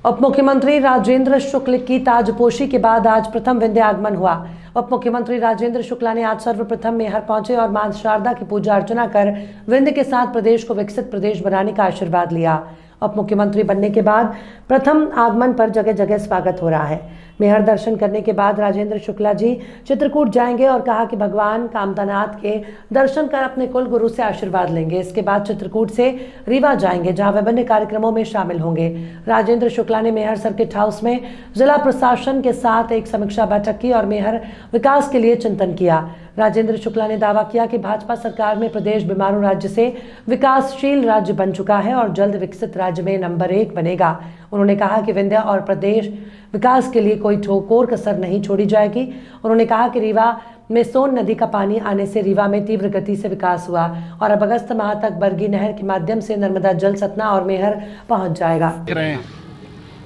उप मुख्यमंत्री राजेंद्र शुक्ल की ताजपोशी के बाद आज प्रथम विंध्य आगमन हुआ। उप मुख्यमंत्री राजेंद्र शुक्ला ने आज सर्वप्रथम मैहर पहुंचे और मां शारदा की पूजा अर्चना कर विंध्य के साथ प्रदेश को विकसित प्रदेश बनाने का आशीर्वाद लिया। उप मुख्यमंत्री बनने के बाद प्रथम आगमन पर जगह जगह स्वागत हो रहा है। मैहर दर्शन करने के बाद राजेंद्र शुक्ला जी चित्रकूट जाएंगे और कहा कि भगवान कामतानाथ के दर्शन कर अपने कुल गुरु से आशीर्वाद लेंगे। इसके बाद चित्रकूट से रीवा जाएंगे, जहां विभिन्न कार्यक्रमों में शामिल होंगे। राजेंद्र शुक्ला ने मैहर सर्किट हाउस में जिला प्रशासन के साथ एक समीक्षा बैठक की और मैहर विकास के लिए चिंतन किया। राजेंद्र शुक्ला ने दावा किया कि भाजपा सरकार में प्रदेश बीमारू राज्य से विकासशील राज्य बन चुका है और जल्द विकसित राज्य में नंबर 1 बनेगा। उन्होंने कहा कि विंध्य और प्रदेश विकास के लिए कोई कोर कसर नहीं छोड़ी जाएगी। उन्होंने कहा कि रीवा में सोन नदी का पानी आने से रीवा में तीव्र गति से विकास हुआ और अब अगस्त माह तक बरगी नहर के माध्यम से नर्मदा जल सतना और मैहर पहुंच जाएगा।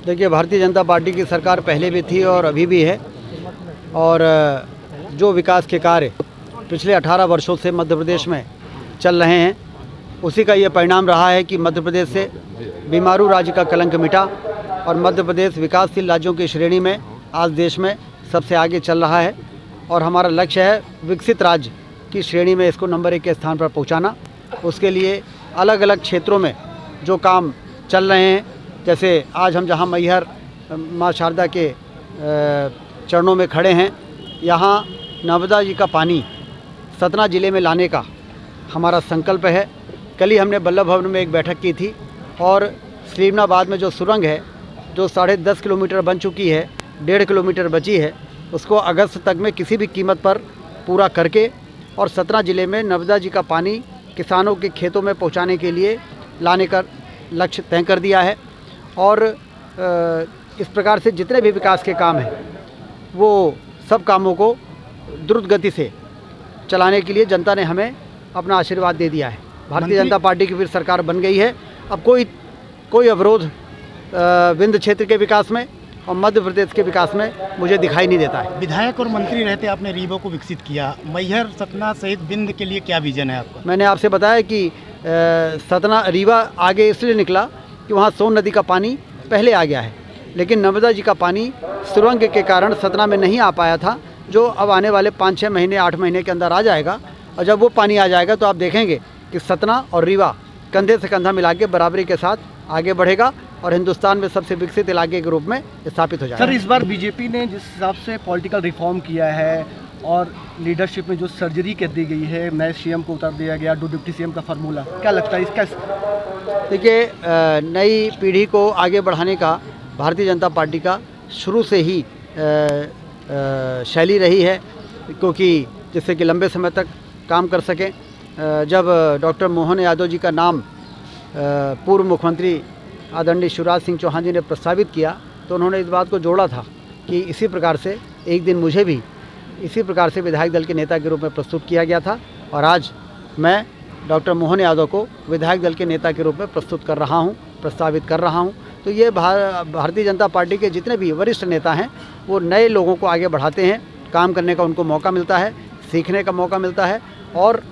देखिए, भारतीय जनता पार्टी की सरकार पहले भी थी और अभी भी है, और जो विकास के कार्य पिछले 18 वर्षों से मध्य प्रदेश में चल रहे हैं, उसी का ये परिणाम रहा है कि मध्य प्रदेश से बीमारू राज्य का कलंक मिटा और मध्य प्रदेश विकासशील राज्यों की श्रेणी में आज देश में सबसे आगे चल रहा है। और हमारा लक्ष्य है विकसित राज्य की श्रेणी में इसको नंबर 1 के स्थान पर पहुंचाना। उसके लिए अलग अलग क्षेत्रों में जो काम चल रहे हैं, जैसे आज हम जहां मैहर माँ शारदा के चरणों में खड़े हैं, यहाँ नर्मदा जी का पानी सतना ज़िले में लाने का हमारा संकल्प है। कल ही हमने बल्लभ भवन में एक बैठक की थी और श्रीमनाबाद में जो सुरंग है, जो 10.5 किलोमीटर बन चुकी है, 1.5 किलोमीटर बची है, उसको अगस्त तक में किसी भी कीमत पर पूरा करके और सतना ज़िले में नर्मदा जी का पानी किसानों के खेतों में पहुंचाने के लिए लाने का लक्ष्य तय कर दिया है। और इस प्रकार से जितने भी विकास के काम हैं, वो सब कामों को द्रुत गति से चलाने के लिए जनता ने हमें अपना आशीर्वाद दे दिया है। भारतीय जनता पार्टी की फिर सरकार बन गई है। अब कोई अवरोध विंध्य क्षेत्र के विकास में और मध्य प्रदेश के विकास में मुझे दिखाई नहीं देता है। विधायक और मंत्री रहते आपने रीवा को विकसित किया, मैहर सतना सहित विंध्य के लिए क्या विजन है आपका? मैंने आपसे बताया कि सतना रीवा आगे इसलिए निकला कि वहाँ सोन नदी का पानी पहले आ गया है, लेकिन नर्मदा जी का पानी सुरंग के कारण सतना में नहीं आ पाया था, जो अब आने वाले 5-6 महीने 8 महीने के अंदर आ जाएगा। और जब वो पानी आ जाएगा तो आप देखेंगे कि सतना और रीवा कंधे से कंधा मिला के बराबरी के साथ आगे बढ़ेगा और हिंदुस्तान में सबसे विकसित इलाके के रूप में स्थापित हो जाएगा। सर, इस बार बीजेपी ने जिस हिसाब से पॉलिटिकल रिफॉर्म किया है और लीडरशिप में जो सर्जरी कर दी गई है, नए सीएम को उतार दिया गया, 2 डिप्टी सीएम का फार्मूला, क्या लगता है इसका? देखिए, नई पीढ़ी को आगे बढ़ाने का भारतीय जनता पार्टी का शुरू से ही शैली रही है, क्योंकि जिससे कि लंबे समय तक काम कर सकें। जब डॉक्टर मोहन यादव जी का नाम पूर्व मुख्यमंत्री आदरणीय शिवराज सिंह चौहान जी ने प्रस्तावित किया, तो उन्होंने इस बात को जोड़ा था कि इसी प्रकार से एक दिन मुझे भी इसी प्रकार से विधायक दल के नेता के रूप में प्रस्तुत किया गया था, और आज मैं डॉक्टर मोहन यादव को विधायक दल के नेता के रूप में प्रस्तुत कर रहा हूँ, प्रस्तावित कर रहा हूँ। तो ये भारतीय जनता पार्टी के जितने भी वरिष्ठ नेता हैं, वो नए लोगों को आगे बढ़ाते हैं, काम करने का उनको मौका मिलता है, सीखने का मौका मिलता है, और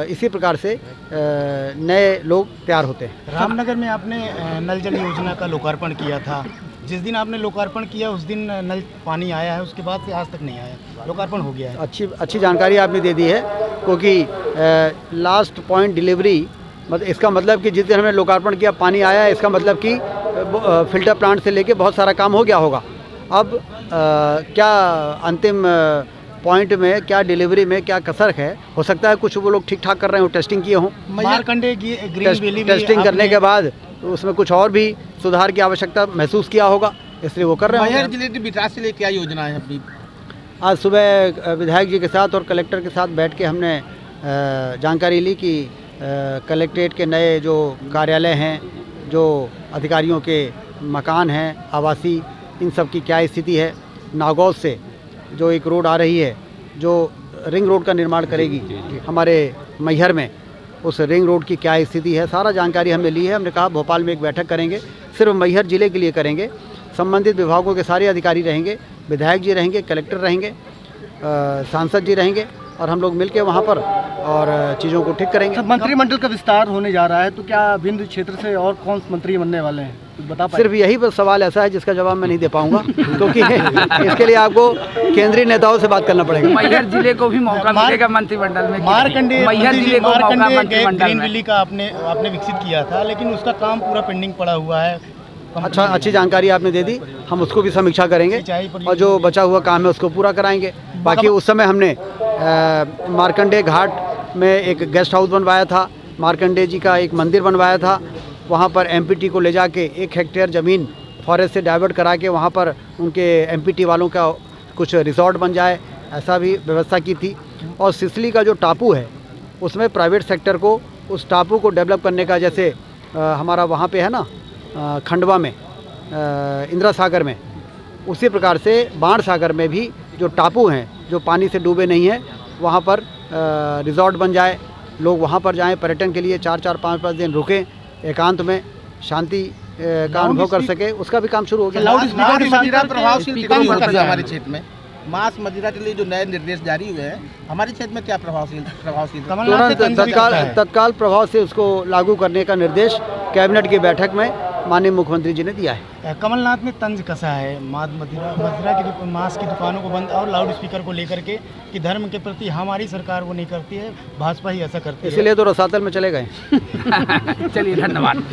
इसी प्रकार से नए लोग तैयार होते हैं। रामनगर में आपने नल जल योजना का लोकार्पण किया था। जिस दिन आपने लोकार्पण किया उस दिन नल पानी आया है, उसके बाद से आज तक नहीं आया, लोकार्पण हो गया है। अच्छी जानकारी आपने दे दी है, क्योंकि लास्ट पॉइंट डिलीवरी इसका मतलब कि जिस दिन हमने लोकार्पण किया पानी आया है, इसका मतलब कि फिल्टर प्लांट से लेके बहुत सारा काम हो गया होगा। अब क्या अंतिम पॉइंट में, क्या डिलीवरी में क्या कसर है, हो सकता है कुछ वो लोग ठीक ठाक कर रहे हो, टेस्टिंग किए हों। टेस्टिंग करने के बाद तो उसमें कुछ और भी सुधार की आवश्यकता महसूस किया होगा, इसलिए वो कर रहे हैं। मैहर जिले के विकास के लिए क्या योजना है अपनी? आज सुबह विधायक जी के साथ और कलेक्टर के साथ बैठ के हमने जानकारी ली कि कलेक्ट्रेट के नए जो कार्यालय हैं, जो अधिकारियों के मकान हैं आवासीय, इन सब की क्या स्थिति है। नागौद से जो एक रोड आ रही है, जो रिंग रोड का निर्माण करेगी हमारे मैहर में, उस रिंग रोड की क्या स्थिति है, सारा जानकारी हमने ली है। हमने कहा भोपाल में एक बैठक करेंगे, सिर्फ मैहर ज़िले के लिए करेंगे, संबंधित विभागों के सारे अधिकारी रहेंगे, विधायक जी रहेंगे, कलेक्टर रहेंगे, सांसद जी रहेंगे, और हम लोग मिलके वहाँ पर और चीज़ों को ठीक करेंगे। मंत्रिमंडल का विस्तार होने जा रहा है, तो क्या विंध्य क्षेत्र से और कौन मंत्री बनने वाले हैं? कुछ बता पाए? सिर्फ यही बस सवाल ऐसा है जिसका जवाब मैं नहीं दे पाऊंगा क्योंकि इसके लिए आपको केंद्रीय नेताओं से बात करना पड़ेगा। मैहर जिले को भी मौका मिलेगा मंत्रिमंडल में? मारकंडे मैहर जिले को मौका मंत्रिमंडल ग्रीन में? वैली का आपने विकसित किया था, लेकिन उसका काम पूरा पेंडिंग पड़ा हुआ है। अच्छा, अच्छी जानकारी आपने दे दी, हम उसको भी समीक्षा करेंगे और जो बचा हुआ काम है उसको पूरा कराएंगे। बाकी उस समय हमने मारकंडे घाट में एक गेस्ट हाउस बनवाया था, मारकंडे जी का एक मंदिर बनवाया था, वहाँ पर एमपीटी को ले जाके 1 हेक्टेयर ज़मीन फॉरेस्ट से डाइवर्ट करा के वहाँ पर उनके एमपीटी वालों का कुछ रिसोर्ट बन जाए, ऐसा भी व्यवस्था की थी। और सिसली का जो टापू है उसमें प्राइवेट सेक्टर को उस टापू को डेवलप करने का, जैसे हमारा वहाँ पे है ना खंडवा में इंदिरा सागर में, उसी प्रकार से बाण सागर में भी जो टापू हैं जो पानी से डूबे नहीं हैं वहाँ पर रिजॉर्ट बन जाए, लोग वहाँ पर जाएं, पर्यटन के लिए 4-4, 5-5 दिन रुकें, एकांत में शांति का अनुभव कर सके, उसका भी काम शुरू हो गया। लाउड स्पीकर के साथ मदिरा प्रभावशील स्पीकर कितना यूज होता है करना हमारे है। क्षेत्र में? मांस मदिरा के लिए जो नए निर्देश जारी हुए हैं हमारे क्षेत्र में क्या प्रभावशील कमलनाथ ने तुरंत तंज भी करता है। तत्काल प्रभाव से उसको लागू करने का निर्देश कैबिनेट की बैठक में माननीय मुख्यमंत्री जी ने दिया है। कमलनाथ ने तंज कसा है मदिरा की मांस की दुकानों को बंद और लाउड स्पीकर को लेकर के कि धर्म के प्रति हमारी सरकार वो नहीं करती है, भाजपा ही ऐसा करती है। इसीलिए तो रसातल में चले गए। चलिए, धन्यवाद।